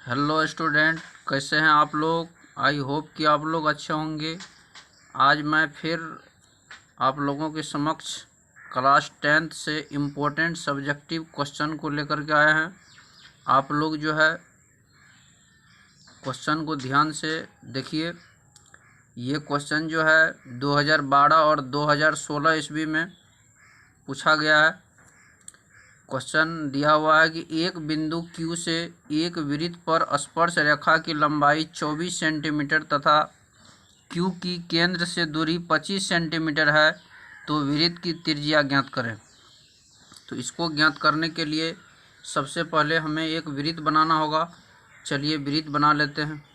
Hello student, कैसे हैं आप लोग। आई होप कि आप लोग अच्छे होंगे। आज मैं फिर आप लोगों के समक्ष क्लास 10th से इम्पोर्टेंट सब्जेक्टिव क्वेश्चन को लेकर के आए हैं। आप लोग जो है क्वेश्चन को ध्यान से देखिए। ये क्वेश्चन जो है 2012 और 2016 ईस्वी में पूछा गया है। क्वेश्चन दिया हुआ है कि एक बिंदु Q से एक वृत्त पर स्पर्श रेखा की लंबाई 24 सेंटीमीटर तथा Q की केंद्र से दूरी 25 सेंटीमीटर है, तो वृत्त की त्रिज्या ज्ञात करें। तो इसको ज्ञात करने के लिए सबसे पहले हमें एक वृत्त बनाना होगा। चलिए वृत्त बना लेते हैं।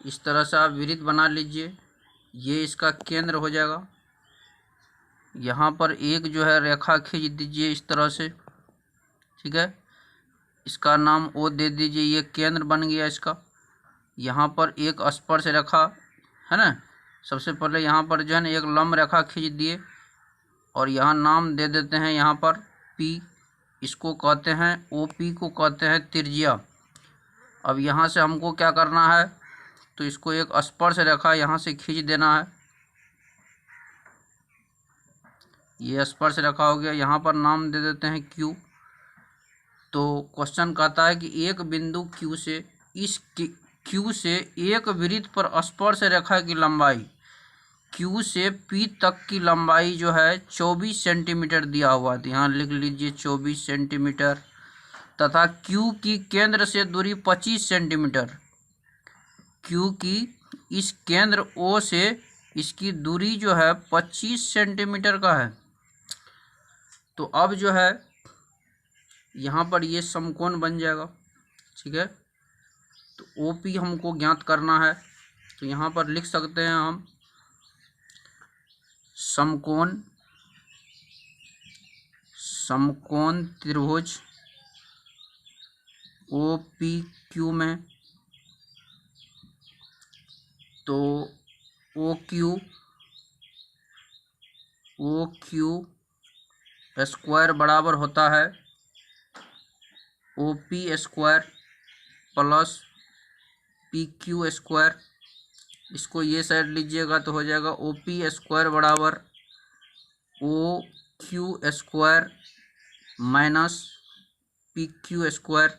इस तरह से आप वृत्त बना लीजिए। ये इसका केंद्र हो जाएगा। यहाँ पर एक जो है रेखा खींच दीजिए इस तरह से, ठीक है। इसका नाम O दे दीजिए। ये केंद्र बन गया इसका। यहाँ पर एक स्पर्श रेखा है ना। सबसे पहले यहाँ पर जो है ना एक लंब रेखा खींच दिए और यहाँ नाम दे देते हैं यहाँ पर P। इसको कहते हैं OP को कहते हैं त्रिज्या। अब यहाँ से हमको क्या करना है, तो इसको एक स्पर्श रेखा यहाँ से खींच देना है। ये स्पर्श रेखा हो गया। यहाँ पर नाम दे देते हैं Q। तो क्वेश्चन कहता है कि एक बिंदु Q से Q से एक वृत्त पर स्पर्श रेखा की लंबाई Q से P तक की लंबाई जो है 24 सेंटीमीटर दिया हुआ है। यहाँ लिख लीजिए 24 सेंटीमीटर तथा Q की केंद्र से दूरी 25 सेंटीमीटर। Q की इस केंद्र O से इसकी दूरी जो है 25 सेंटीमीटर का है। तो अब जो है यहाँ पर ये समकोण बन जाएगा, ठीक है। तो OP हमको ज्ञात करना है। तो यहाँ पर लिख सकते हैं हम समकोण त्रिभुज OPQ में, तो OQ स्क्वायर बराबर होता है OP square plus PQ square. इसको ये साइड लीजिएगा तो हो जाएगा OP स्क्वायर बराबर OQ square minus PQ square.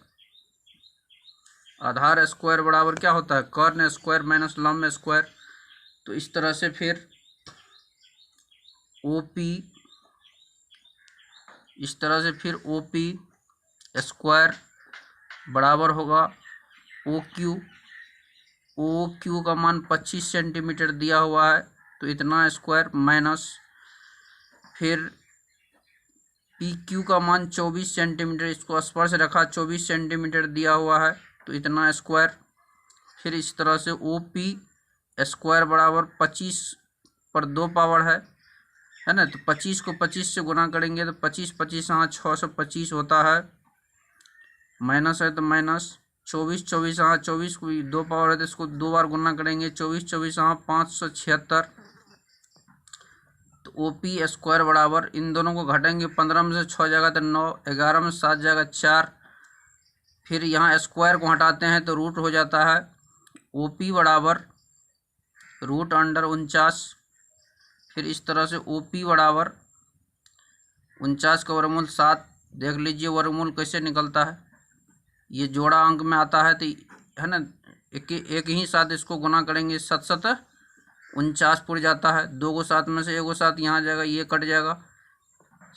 आधार स्क्वायर बराबर क्या होता है, कर्ण स्क्वायर माइनस लंब स्क्वायर। तो इस तरह से फिर OP स्क्वायर बराबर होगा OQ का मान 25 सेंटीमीटर दिया हुआ है, तो इतना स्क्वायर माइनस फिर PQ का मान 24 सेंटीमीटर। इसको स्पर्श रेखा 24 सेंटीमीटर दिया हुआ है, तो इतना स्क्वायर। फिर इस तरह से OP स्क्वायर बराबर 25 पर 2 पावर है ना। तो 25 को 25 से गुना करेंगे तो 25 25 हाँ 625 होता है। माइनस है तो माइनस 24 24 हाँ 24 को 2 पावर है तो इसको 2 बार गुना करेंगे। 24 24 हाँ 576। तो OP स्क्वायर बराबर, इन दोनों को घटेंगे 15 में से 6 जाएगा तो 9, 11 में 7 जाएगा 4। फिर यहाँ स्क्वायर को हटाते हैं तो रूट हो जाता है। OP बराबर √49। फिर इस तरह से OP बराबर 49 का वर्गमूल 7। देख लीजिए वर्गमूल कैसे निकलता है। ये जोड़ा अंक में आता है तो है ना, एक ही साथ इसको गुना करेंगे 7 7 49 पुर जाता है। 2 को 7 में से 1 को 7 यहाँ जाएगा, ये कट जाएगा।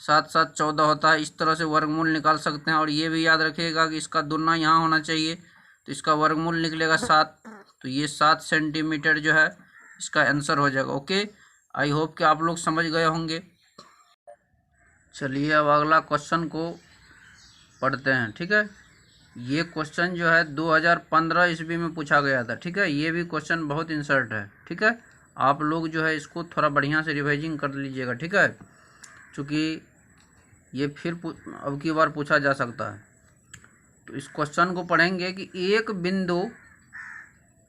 7 7 14 होता है। इस तरह से वर्गमूल निकाल सकते हैं। और ये भी याद रखिएगा कि इसका दुगना यहाँ होना चाहिए, तो इसका वर्गमूल निकलेगा 7। तो ये 7 सेंटीमीटर जो है इसका आंसर हो जाएगा। ओके, आई होप कि आप लोग समझ गए होंगे। चलिए अब अगला क्वेश्चन को पढ़ते हैं, ठीक है। ये क्वेश्चन जो है 2015 ईस्वी में पूछा गया था, ठीक है। ये भी क्वेश्चन बहुत इंसर्ट है, ठीक है। आप लोग जो है इसको थोड़ा बढ़िया से रिवाइजिंग कर लीजिएगा, ठीक है, क्योंकि ये फिर अब की बार पूछा जा सकता है। तो इस क्वेश्चन को पढ़ेंगे कि एक बिंदु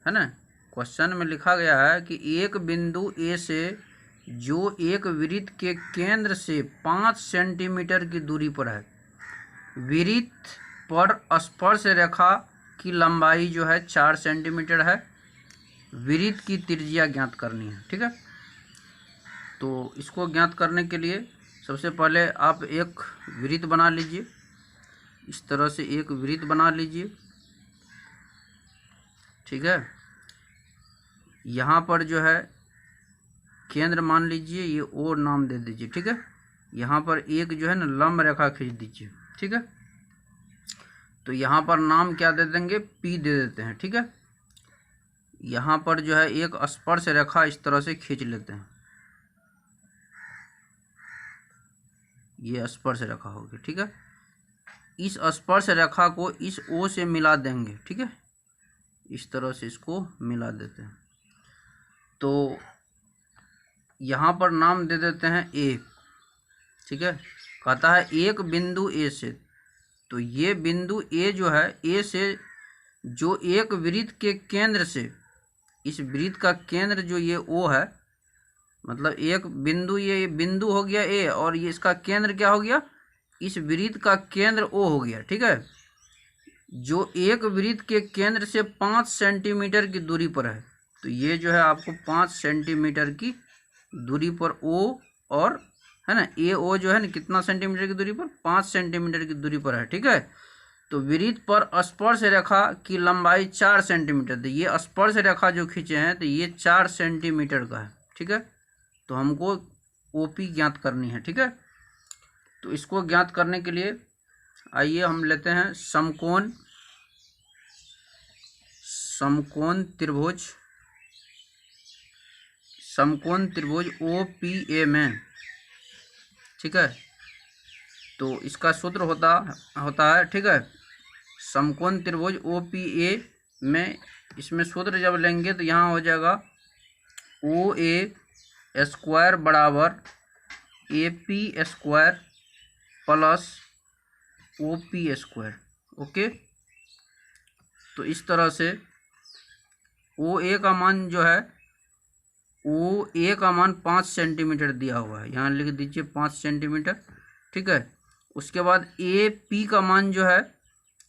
है ना, क्वेश्चन में लिखा गया है कि एक बिंदु A से जो एक वृत्त के केंद्र से 5 सेंटीमीटर की दूरी पर है। वृत्त पर स्पर्श रेखा की लंबाई जो है 4 सेंटीमीटर है, वृत्त की त्रिज्या ज्ञात करनी है। ठीक है, तो इसको ज्ञात करने के लिए सबसे पहले आप एक वृत्त बना लीजिए। इस तरह से एक वृत्त बना लीजिए। ठीक है, यहाँ पर जो है केंद्र मान लीजिए, ये ओ नाम दे दीजिए। ठीक है, यहाँ पर एक जो है ना लंब रेखा खींच दीजिए। ठीक है, तो यहाँ पर नाम क्या दे देंगे, पी दे देते हैं। ठीक है, यहाँ पर जो है एक स्पर्श रेखा इस तरह से खींच लेते हैं, ये स्पर्श रेखा होगी। ठीक है, इस स्पर्श रेखा को इस ओ से मिला देंगे। ठीक है, इस तरह से इसको मिला देते हैं। तो यहाँ पर नाम दे देते हैं ए। ठीक है, कहता है एक बिंदु ए से, तो ये बिंदु ए जो है, ए से जो एक वृत्त के केंद्र से, इस वृत्त का केंद्र जो ये ओ है, मतलब एक बिंदु, ये बिंदु हो गया ए, और ये इसका केंद्र क्या हो गया, इस वृत्त का केंद्र ओ हो गया। ठीक है, जो एक वृत्त के केंद्र से 5 सेंटीमीटर की दूरी पर है, तो ये जो है आपको 5 सेंटीमीटर की दूरी पर ओ, और है ना ए ओ जो है ना कितना सेंटीमीटर की दूरी पर, 5 सेंटीमीटर की दूरी पर है। ठीक है, तो वृत्त पर स्पर्श रेखा की लंबाई 4 सेंटीमीटर, तो ये स्पर्श रेखा जो खींचे हैं तो ये 4 सेंटीमीटर का है। ठीक है, तो हमको ओपी ज्ञात करनी है। ठीक है, तो इसको ज्ञात करने के लिए आइए हम लेते हैं समकोण त्रिभुज, समकोण त्रिभुज OPA में। ठीक है, तो इसका सूत्र होता है। ठीक है, समकोण त्रिभुज OPA में इसमें सूत्र जब लेंगे तो यहाँ हो जाएगा OA स्क्वायर बराबर AP square plus OP square. Okay, तो इस तरह से OA का मान जो है, OA का मान 5 सेंटीमीटर दिया हुआ है, यहाँ लिख दीजिए 5 सेंटीमीटर। ठीक है, उसके बाद AP का मान जो है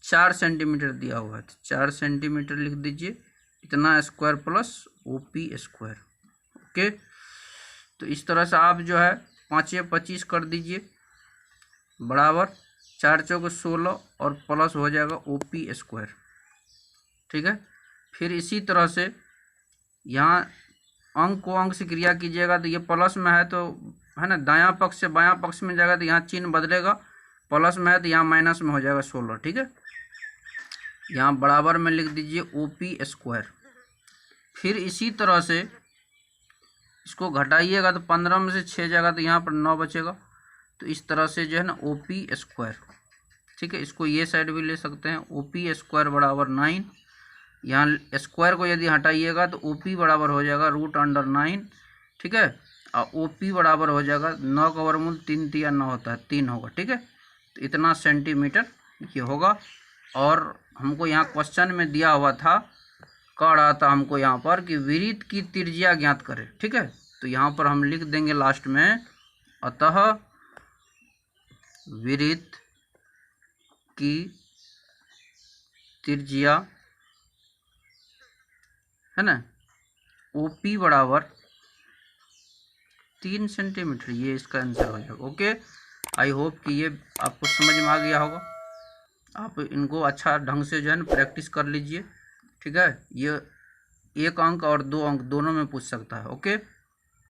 4 सेंटीमीटर दिया हुआ है, तो 4 सेंटीमीटर लिख दीजिए, इतना square plus OP square. Okay, तो इस तरह से आप जो है 5 या 25 कर दीजिए, बराबर 4 चौक 16 और प्लस हो जाएगा OP स्क्वायर। ठीक है, फिर इसी तरह से यहाँ अंक को अंक से क्रिया कीजिएगा, तो ये प्लस में है तो है ना दायां पक्ष से बायां पक्ष में जाएगा, तो यहाँ चिन्ह बदलेगा, प्लस में है तो यहाँ माइनस में हो जाएगा 16। ठीक है, यहाँ बराबर में लिख दीजिए OP स्क्वायर। फिर इसी तरह से इसको घटाइएगा तो 15 में से 6 जाएगा, तो यहाँ पर 9 बचेगा, तो इस तरह से जो है ना OP स्क्वायर। ठीक है, इसको ये साइड भी ले सकते हैं, OP स्क्वायर बराबर 9, यहाँ स्क्वायर को यदि हटाइएगा तो OP बराबर हो जाएगा √9। ठीक है, और OP बराबर हो जाएगा 9 का वर्गमूल 3 तिया 9 होता है, 3 होगा। ठीक है, तो इतना सेंटीमीटर ये होगा। और हमको यहाँ क्वेश्चन में दिया हुआ था, कह रहा था हमको यहाँ पर कि वृत्त की त्रिज्या ज्ञात करें। ठीक है, तो यहाँ पर हम लिख देंगे लास्ट में, अतः वृत्त की त्रिज्या है ना OP बराबर 3 सेंटीमीटर, ये इसका आंसर हो जाएगा। ओके, आई होप कि ये आपको समझ में आ गया होगा। आप इनको अच्छा ढंग से जो है ना प्रैक्टिस कर लीजिए। ठीक है, ये 1 अंक और 2 अंक दोनों में पूछ सकता है। ओके।